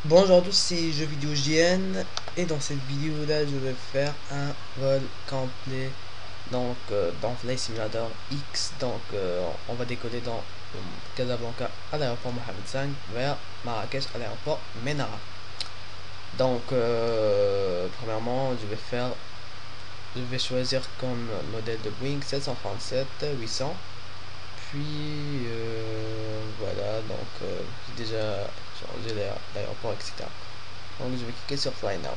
Bonjour à tous, c'est Jeux Vidéo JN et dans cette vidéo là je vais faire un vol complet dans Flight Simulator X. On va décoller dans Casablanca à l'aéroport Mohamed V vers Marrakech à l'aéroport Menara. Premièrement je vais choisir comme modèle de Boeing 737-800. Puis voilà, j'ai déjà changé l'aéroport, etc. Donc je vais cliquer sur Fly Now.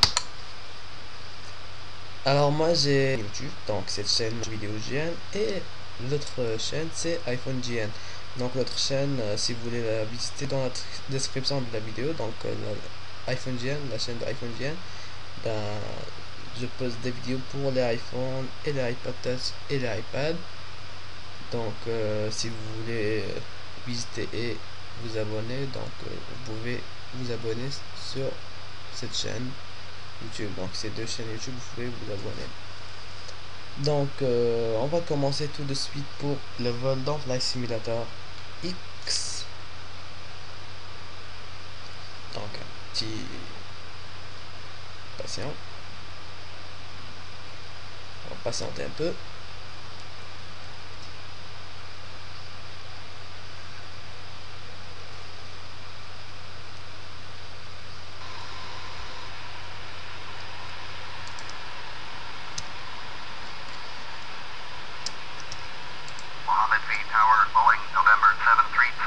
Alors moi j'ai YouTube, donc cette chaîne vidéo GN, et l'autre chaîne c'est iPhone GN. Donc l'autre chaîne, si vous voulez la visiter, dans la description de la vidéo, iPhone GN, la chaîne de iPhone GN, ben, je poste des vidéos pour les iPhones et les iPod Touch et les iPad. Si vous voulez visiter et vous abonner, vous pouvez vous abonner sur cette chaîne YouTube. Donc ces deux chaînes YouTube, vous pouvez vous abonner. On va commencer tout de suite pour le vol dans Flight Simulator X. Donc un petit patient. On va patienter un peu.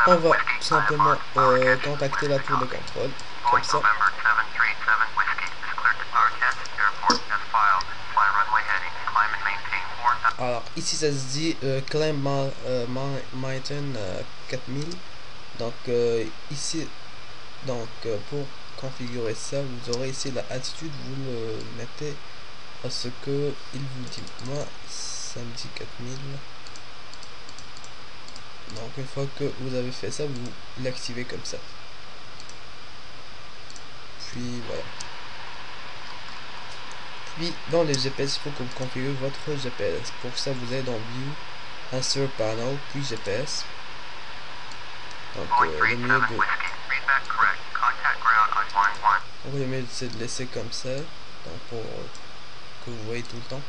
On va tout simplement contacter la tour de contrôle, comme ça. Alors ici ça se dit Climb Mountain 4000. Ici pour configurer ça, vous aurez ici la attitude, vous le mettez à ce que il vous dit. Moi ça me dit 4000. Donc une fois que vous avez fait ça, vous l'activez comme ça. Puis voilà. Puis dans les GPS, il faut que vous configurez votre GPS. Pour ça, vous allez dans View, Insert Panel, puis GPS. Le mieux c'est de laisser comme ça, pour que vous voyez tout le temps.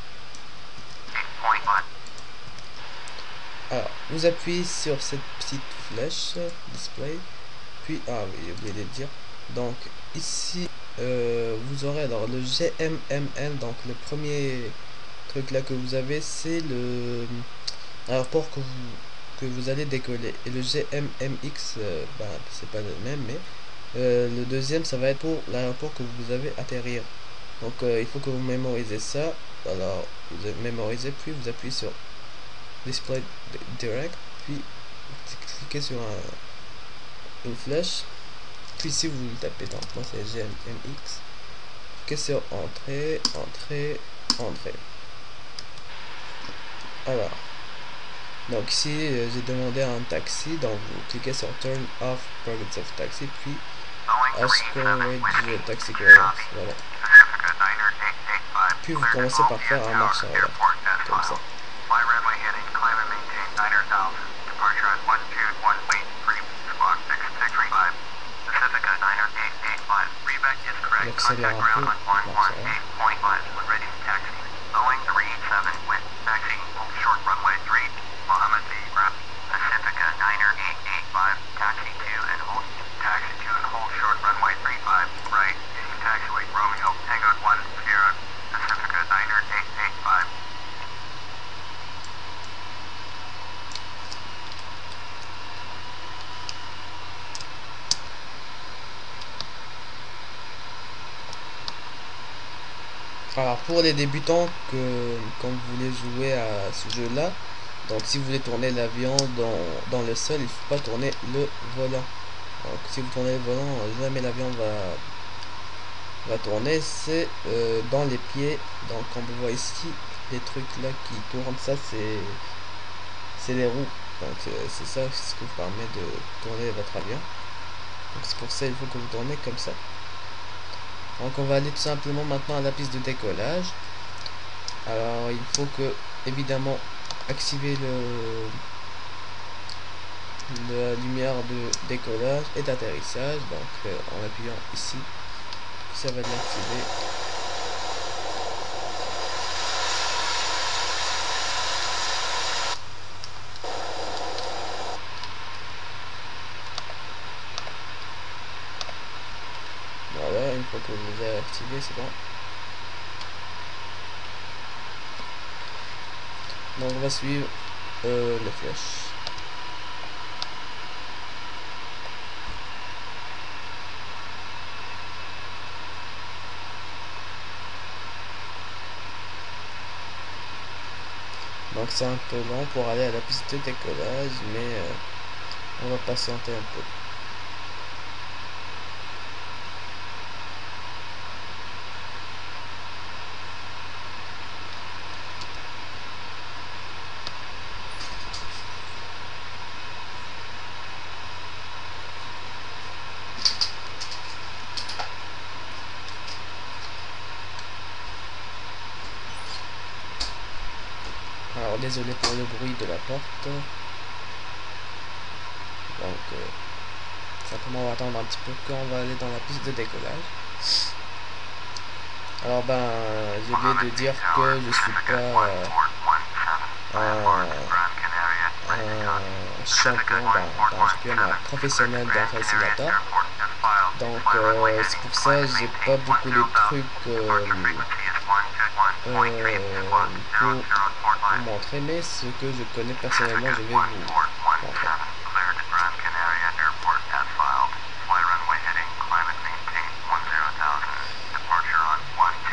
Alors, vous appuyez sur cette petite flèche display, puis oui, j'ai oublié de le dire. Donc ici vous aurez alors le GMMN. Donc le premier truc là que vous avez, c'est le aéroport que vous allez décoller, et le GMMX c'est pas le même, mais le deuxième ça va être pour l'aéroport que vous avez atterrir. Il faut que vous mémorisez ça. Alors vous mémorisez, puis vous appuyez sur Display Direct, puis cliquez sur une flèche, puis si vous le tapez, donc moi c'est GMMX, cliquez sur Entrée, Entrée, Entrée. Alors donc ici j'ai demandé un taxi, donc vous cliquez sur Turn Off Progressive of Taxi, puis Ascourage Taxi Clearance. Voilà. Puis vous commencez par faire un marche arrière, comme ça. J'accélère un peu, marche arrière. Alors pour les débutants, quand vous voulez jouer à ce jeu là, donc si vous voulez tourner l'avion dans le sol, il ne faut pas tourner le volant. Donc si vous tournez le volant, jamais l'avion va tourner. C'est dans les pieds. Donc on peut voir ici les trucs là qui tournent, ça c'est les roues. Donc c'est ça ce qui vous permet de tourner votre avion. Donc c'est pour ça il faut que vous tournez comme ça. Donc on va aller tout simplement maintenant à la piste de décollage. Alors il faut que évidemment activer de la lumière de décollage et d'atterrissage. Donc en appuyant ici, ça va l'activer. Voilà, une fois que vous avez activé, c'est bon. Donc on va suivre les flèches. Donc c'est un peu long pour aller à la piste de décollage, mais on va patienter un peu. Alors désolé pour le bruit de la porte. Donc simplement on va attendre un petit peu quand on va aller dans la piste de décollage. Alors ben j'ai oublié de dire que je suis pas un champion, je suis un professionnel d'un flight simulator. Donc c'est pour ça que j'ai pas beaucoup de trucs pour vous montrer, mais ce que je connais personnellement, je vais vous montrer.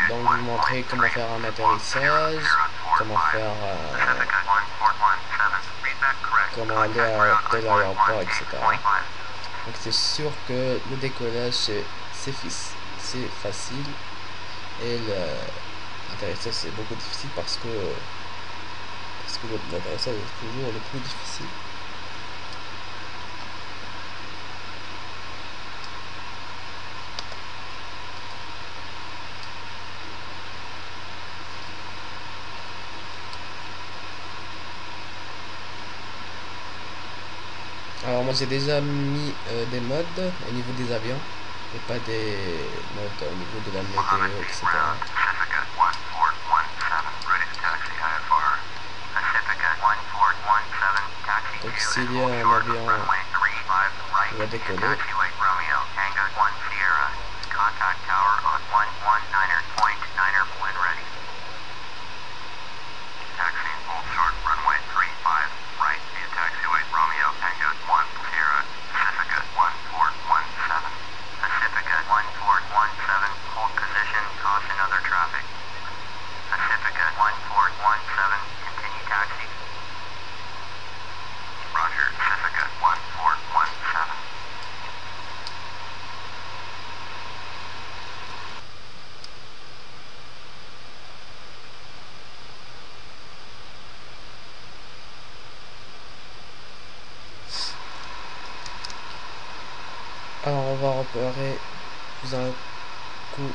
Donc vous montrer comment faire un atterrissage, comment faire comment aller à tel aéroport, etc. Donc c'est sûr que le décollage c'est facile et l'atterrissage c'est beaucoup difficile parce que l'atterrissage est toujours le plus difficile. Alors moi j'ai déjà mis des modes au niveau des avions et pas des modes au niveau de la météo, etc. Donc s'il y a un avion qui va décoller, alors on va repérer dans un coup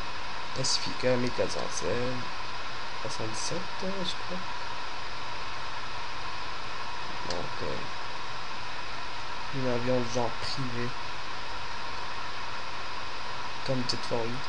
Pacifica 1477, je crois. Donc un avion de genre privé comme Jet for You.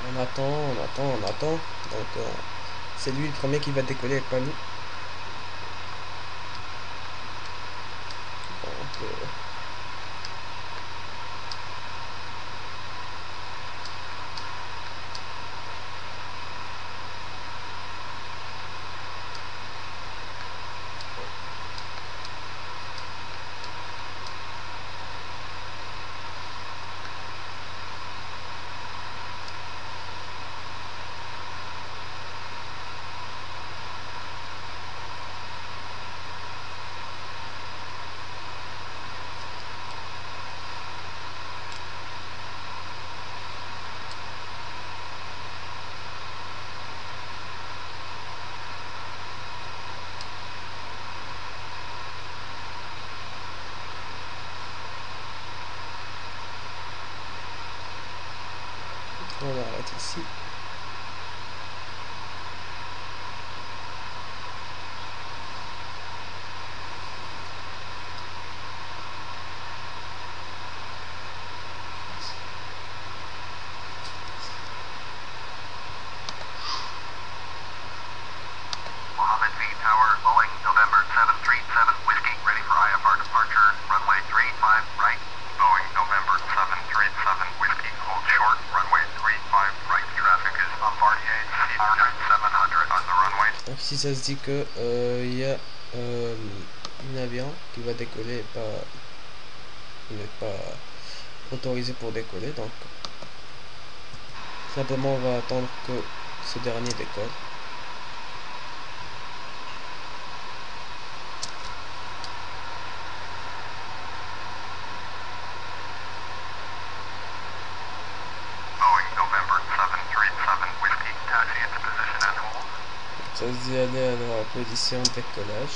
On attend. Donc C'est lui le premier qui va décoller et pas nous. Donc, on arrête ici. Mohammed V Tower, Boeing, November 737 Whiskey, ready for IFR departure, runway 35 right. Boeing, November 737 Whiskey, hold short, runway 35 right. Traffic is Bombardier C-700 on the runway. Donc ici ça se dit que il y a un avion qui va décoller, il n'est pas autorisé pour décoller, donc simplement on va attendre que ce dernier décolle. Boeing, November 737 Whiskey, taxi into position and hold. Ça se dit aller à la position de décollage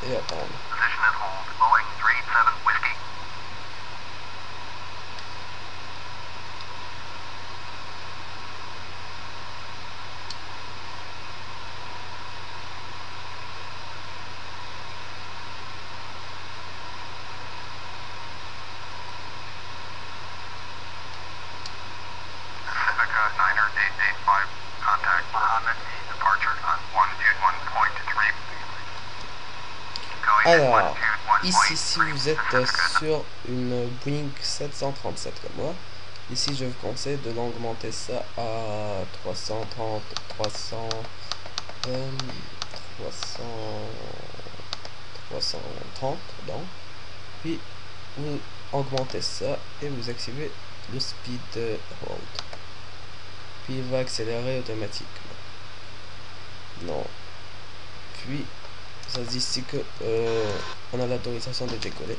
et attendre. Position and hold, Boeing 37 Whiskey. Pacifica 9885, contact Mohammed V departure on 121.3. Alors, ici si vous êtes sur une Boeing 737 comme moi, ici je vous conseille de l'augmenter ça à 330, 330, pardon. Puis vous augmentez ça et vous activez le speed hold. Puis il va accélérer automatiquement. Non. Puis ça dit ici que on a l'autorisation de décoller.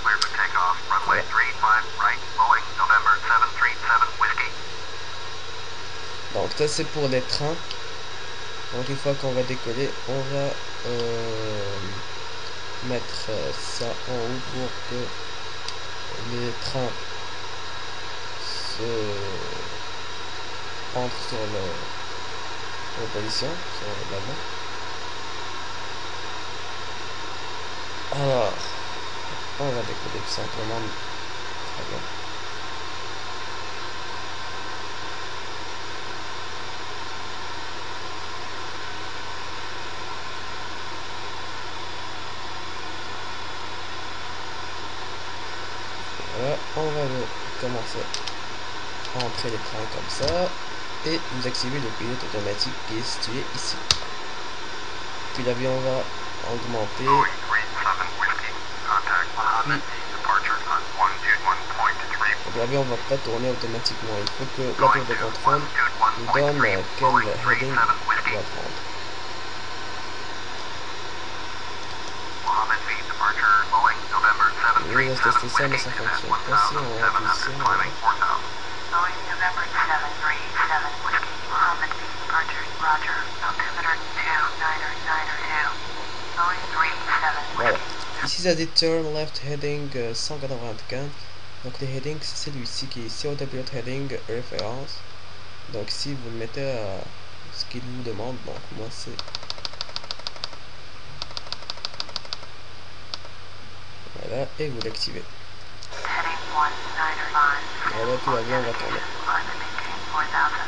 Clear for takeoff, runway 35 right, Boeing, November 737 Whiskey. Donc ça c'est pour les trains. Donc une fois qu'on va décoller, on va mettre ça en haut pour que les trains se entrent sur la position, sur l'avant. Alors, on va décoller tout simplement. Très bien. Voilà, on va commencer à entrer les trains comme ça. Et vous activez le pilote automatique qui est situé ici. Puis l'avion va augmenter. Boeing 37 Whiskey, contact Mohammed V departure on 121.3. Donc l'avion va pas tourner automatiquement. Il faut que la tour de contrôle nous donne quel heading doit prendre. Mohammed V departure, Boeing, November Oui, on va tester ça, mais ça 737 fonctionne pas si on a appuyé sur climbing 4000. Boeing, November 737 Whiskey, Mohammed V departure, Roger, altimeter 2992. Boeing 37 Voilà. Whiskey. Ici ça dit turn left heading 195. Donc les headings c'est celui-ci qui est ici autopilot heading référence. Donc ici vous le mettez à ce qu'il vous demande. Donc moi c'est voilà et vous l'activez. Heading 195. Voilà, puis l'avion va tourner. Climb and maintain 4000